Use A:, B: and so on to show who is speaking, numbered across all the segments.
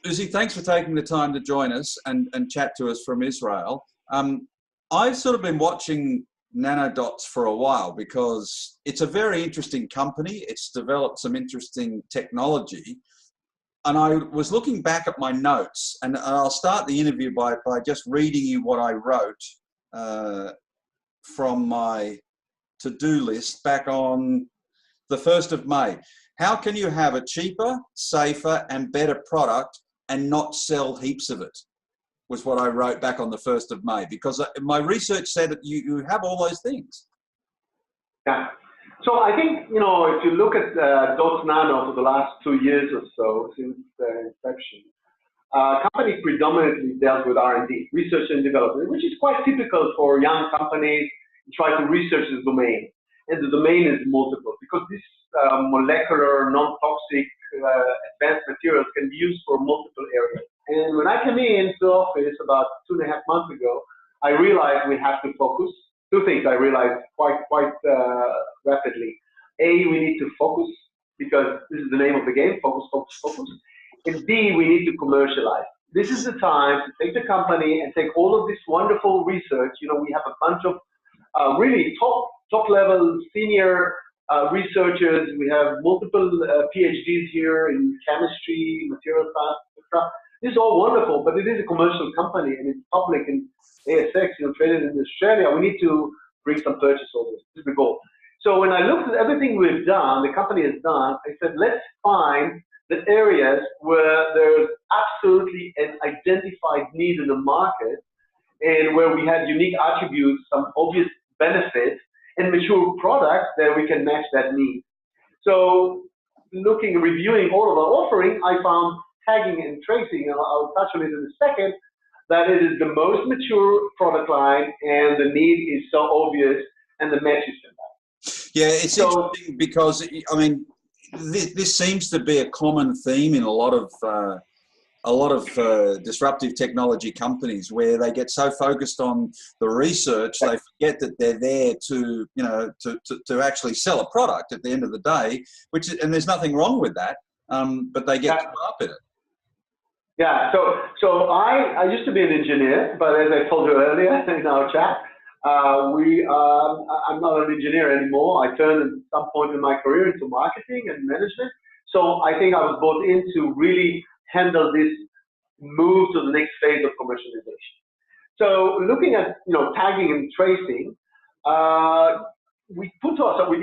A: Uzi, thanks for taking the time to join us and chat to us from Israel. I've sort of been watching Dotz for a while because it's a very interesting company. It's developed some interesting technology. And I was looking back at my notes, and I'll start the interview by just reading you what I wrote from my to-do list back on the 1st of May. How can you have a cheaper, safer, and better product and not sell heaps of it? Was what I wrote back on the 1st of May, because my research said that you have all those things.
B: Yeah. So I think, if you look at Dotz Nano for the last 2 years or so, since inception, company predominantly dealt with R&D, research and development, which is quite typical for young companies who try to research the domain. And the domain is multiple, because this molecular, non-toxic, advanced materials can be used for multiple areas. And when I came into the office about 2.5 months ago, I realized we have to focus. Two things I realized quite rapidly. A, we need to focus, because this is the name of the game, focus, focus, focus. And B, we need to commercialize. This is the time to take the company and take all of this wonderful research. We have a bunch of really top-level senior researchers. We have multiple PhDs here in chemistry, material science, etc. This is all wonderful, but it is a commercial company and it's public and ASX, traded in Australia. We need to bring some purchase orders. This is the goal. So when I looked at everything we've done, the company has done, I said, let's find the areas where there's absolutely an identified need in the market and where we have unique attributes, some obvious benefits, and mature products that we can match that need. So reviewing all of our offering, I found tagging and tracing, and I'll touch on it in a second, that it is the most mature product line and the need is so obvious and the match is fantastic.
A: Yeah, it's interesting because, I mean, this seems to be a common theme in a lot of disruptive technology companies, where they get so focused on the research they forget that they're there to actually sell a product at the end of the day. And there's nothing wrong with that, but they get caught up in it.
B: Yeah. So I used to be an engineer, but as I told you earlier in our chat, I'm not an engineer anymore. I turned at some point in my career into marketing and management. So I think I was brought in to really handle this move to the next phase of commercialization. So looking at tagging and tracing, we put ourselves,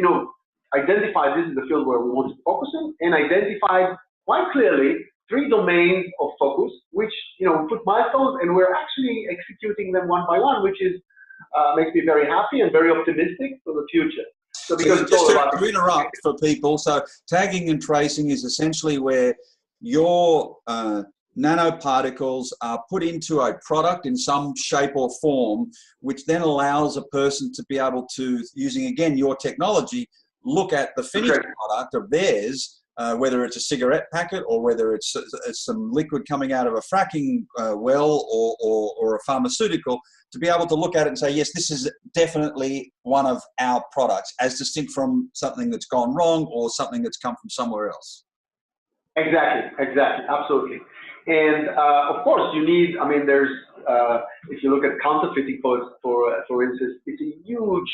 B: identified this is the field where we want to focus on, and identified quite clearly 3 domains of focus, which we put milestones, and we're actually executing them one by one, which is makes me very happy and very optimistic for the future. So because
A: just to interrupt for people, so tagging and tracing is essentially where your nanoparticles are put into a product in some shape or form, which then allows a person to be able to, using again your technology, look at the finished product of theirs, whether it's a cigarette packet or whether it's some liquid coming out of a fracking well or a pharmaceutical, to be able to look at it and say, yes, this is definitely one of our products, as distinct from something that's gone wrong or something that's come from somewhere else.
B: Exactly, absolutely. And of course, you need, there's, if you look at counterfeiting, for instance, it's a huge,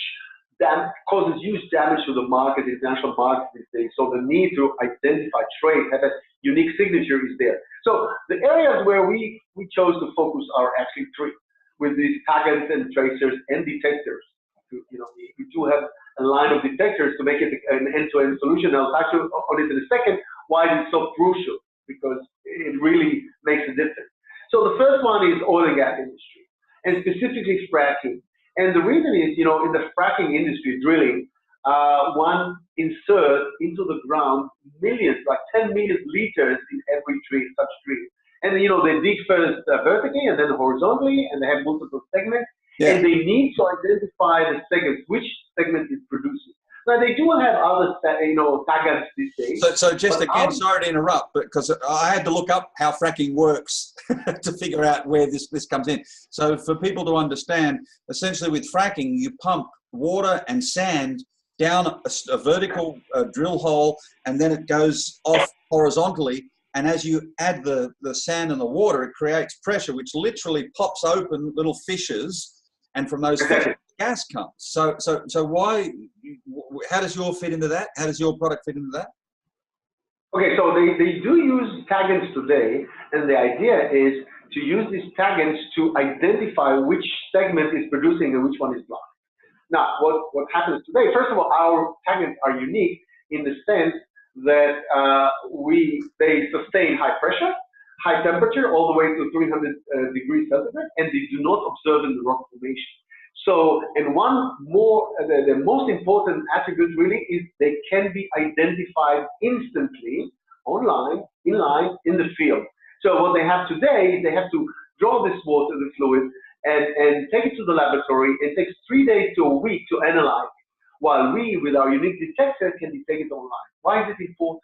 B: causes huge damage to the market, the international market these days. So the need to identify, trace, have a unique signature is there. So the areas where we chose to focus are actually 3, with these taggers and tracers and detectors. We do have a line of detectors to make it an end-to-end solution. I'll touch on it in a second, why it's so crucial, because it really makes a difference. So the first one is oil and gas industry, and specifically fracking. And the reason is, in the fracking industry, drilling, one insert into the ground millions, like 10 million liters in every such drill. And they dig first vertically and then horizontally, and they have multiple segments. Yeah. And they need to identify the segments, which segment is producing. Now, they do have other, taggers these days.
A: So just again, sorry to interrupt, but because I had to look up how fracking works to figure out where this comes in. So for people to understand, essentially with fracking, you pump water and sand down a vertical drill hole, and then it goes off horizontally And as you add the sand and the water, it creates pressure, which literally pops open little fissures, and from those fissures, gas comes. So why? How does your fit into that? How does your product fit into that?
B: Okay, so they do use taggants today, and the idea is to use these taggants to identify which segment is producing and which one is not. Now, what happens today? First of all, our taggants are unique in the sense that they sustain high pressure, high temperature, all the way to 300 degrees centigrade, and they do not observe in the rock formation. So, and the most important attribute really is they can be identified instantly online, in the field. So what they have today is they have to draw this water, the fluid, and take it to the laboratory. It takes 3 days to a week to analyze it, while we, with our unique detector, can detect it online. Why is it important?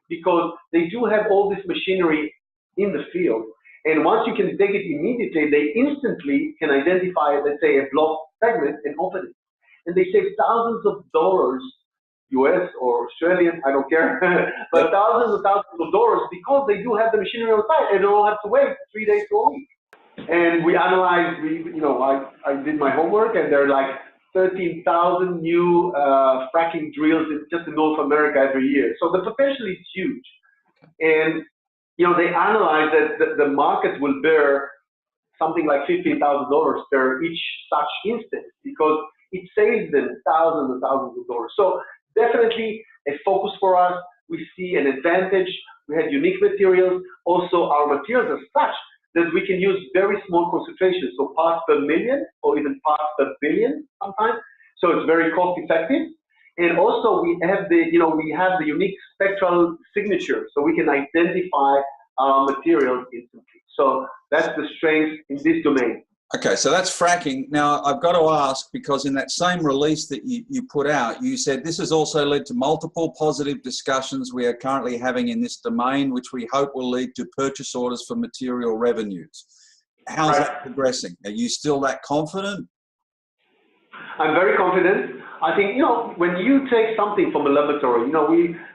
B: Because they do have all this machinery in the field, and once you can detect it immediately, they instantly can identify, let's say, a block segment and open it. And they save thousands of dollars, US or Australian, I don't care, but thousands of dollars, because they do have the machinery on site and they don't have to wait 3 days to a week. And we analyzed, I did my homework, and there are like 13,000 new fracking drills just in North America every year. So the potential is huge. And they analyze that the market will bear something like $15,000 per each such instance, because it saves them thousands and thousands of dollars. So definitely a focus for us. We see an advantage. We had unique materials. Also, our materials are such that we can use very small concentrations, so parts per million or even parts per billion sometimes. So it's very cost effective. And also we have the unique spectral signature, so we can identify our materials instantly. So that's the strength in this domain.
A: Okay, so that's fracking. Now, I've got to ask, because in that same release that you put out, you said this has also led to multiple positive discussions we are currently having in this domain, which we hope will lead to purchase orders for material revenues. How's that progressing? Are you still that confident?
B: I'm very confident. I think, when you take something from a laboratory,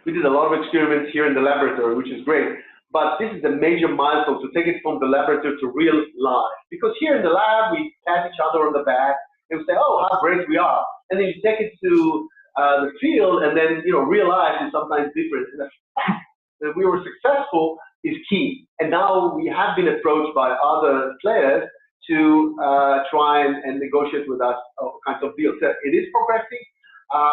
B: we did a lot of experiments here in the laboratory, which is great. But this is a major milestone, to take it from the laboratory to real life. Because here in the lab, we pat each other on the back and we say, oh, how great we are. And then you take it to the field, and then, real life is sometimes different. And the fact that we were successful is key. And now we have been approached by other players to try and negotiate with us all kinds of deals. So it is progressing.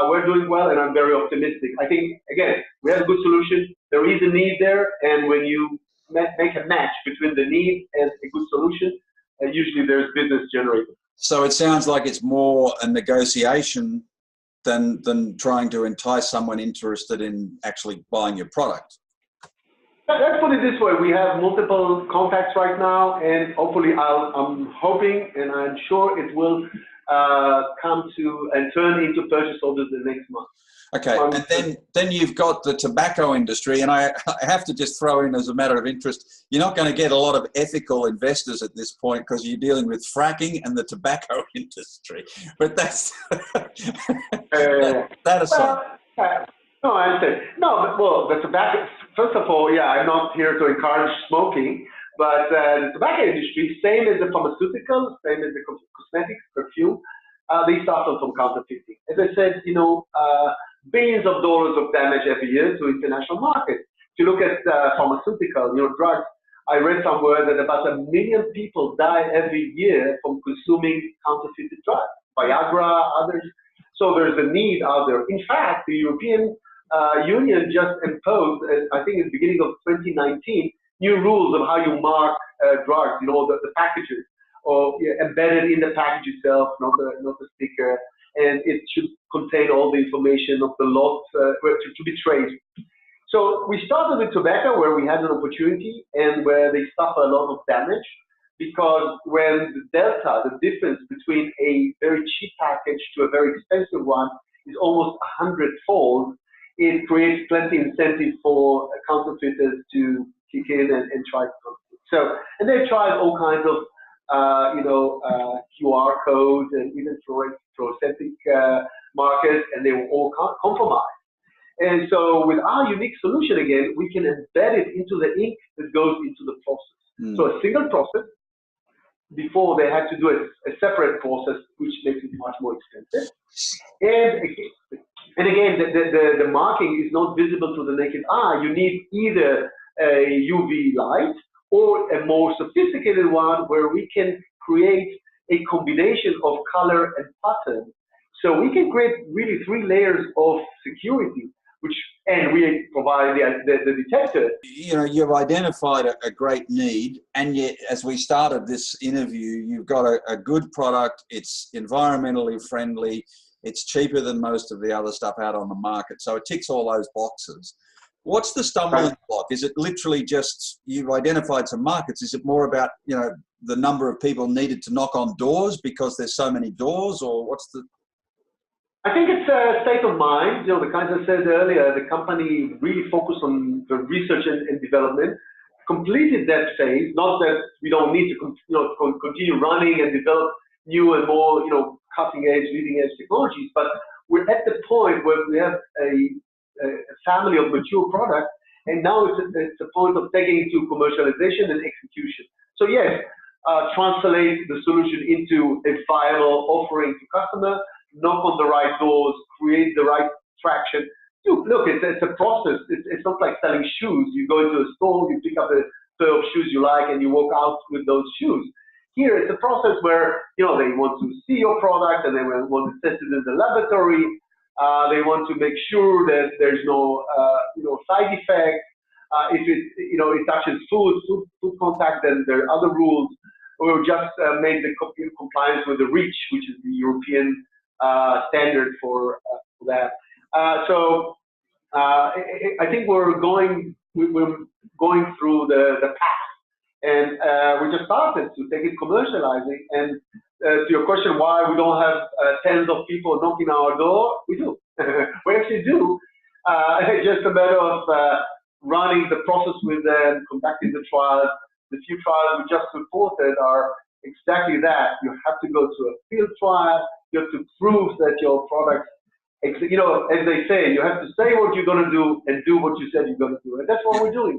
B: We're doing well, and I'm very optimistic. I think, again, we have a good solution. There is a need there, and when you make a match between the need and a good solution, usually there's business generated. So
A: it sounds like it's more a negotiation than trying to entice someone interested in actually buying your product.
B: Let's put it this way. We have multiple contacts right now, and hopefully I'm hoping, and I'm sure it will come to and turn into purchase orders the next month.
A: Okay, and then you've got the tobacco industry, and I have to just throw in as a matter of interest, you're not going to get a lot of ethical investors at this point because you're dealing with fracking and the tobacco industry. But that's that aside.
B: No, I understand. No, but the tobacco, first of all, I'm not here to encourage smoking, but the tobacco industry, same as the pharmaceuticals, same as the cosmetics, perfume, they suffer from counterfeiting. As I said, billions of dollars of damage every year to international markets. If you look at pharmaceutical, drugs, I read somewhere that about 1 million people die every year from consuming counterfeited drugs, Viagra, others. So there's a need out there. In fact, the European Union just imposed, I think in the beginning of 2019, new rules of how you mark drugs, the packages, or embedded in the package itself, not the sticker, and it should contain all the information of the lot to be traced. So we started with tobacco, where we had an opportunity and where they suffer a lot of damage, because when the delta, the difference between a very cheap package to a very expensive one is almost 100-fold, it creates plenty incentive for counterfeiters to kick in and try to counterfeit. So, and they tried all kinds of, QR codes and even fluorescent markers, and they were all compromised. And so with our unique solution, again, we can embed it into the ink that goes into the process. So a single process. Before they had to do a separate process, which makes it much more expensive. And again, the marking is not visible to the naked eye. You need either a UV light or a more sophisticated one where we can create a combination of color and pattern. So we can create really 3 layers of security, and we provide the detector.
A: You know, you've identified a great need, and yet, as we started this interview, you've got a good product. It's environmentally friendly. It's cheaper than most of the other stuff out on the market. So it ticks all those boxes. What's the stumbling block? Is it literally just you've identified some markets? Is it more about, you know, the number of people needed to knock on doors because there's so many doors, or what's the...
B: I think it's a state of mind. You know, the kinds I said earlier, the company really focused on the research and development, completed that phase. Not that we don't need to continue running and develop new and more, you know, cutting-edge, leading-edge technologies, but we're at the point where we have a family of mature products, and now it's a point of taking it to commercialization and execution. So yes, translate the solution into a viable offering to customer, knock on the right doors, create the right traction. Look, it's a process. It's not like selling shoes. You go into a store, you pick up a pair of shoes you like, and you walk out with those shoes. Here, it's a process where, you know, they want to see your product and they want to test it in the laboratory. They want to make sure that there's no, side effects. If it touches food contact, then there are other rules. We've just made the compliance with the REACH, which is the European standard for that. So I think we're going through the path. And we just started to take it commercializing. And to your question, why we don't have tens of people knocking our door, we do. We actually do. It's just a matter of running the process with them, conducting the trials. The few trials we just reported are exactly that. You have to go to a field trial. You have to prove that your product, you know, as they say, you have to say what you're going to do and do what you said you're going to do. And that's what we're doing.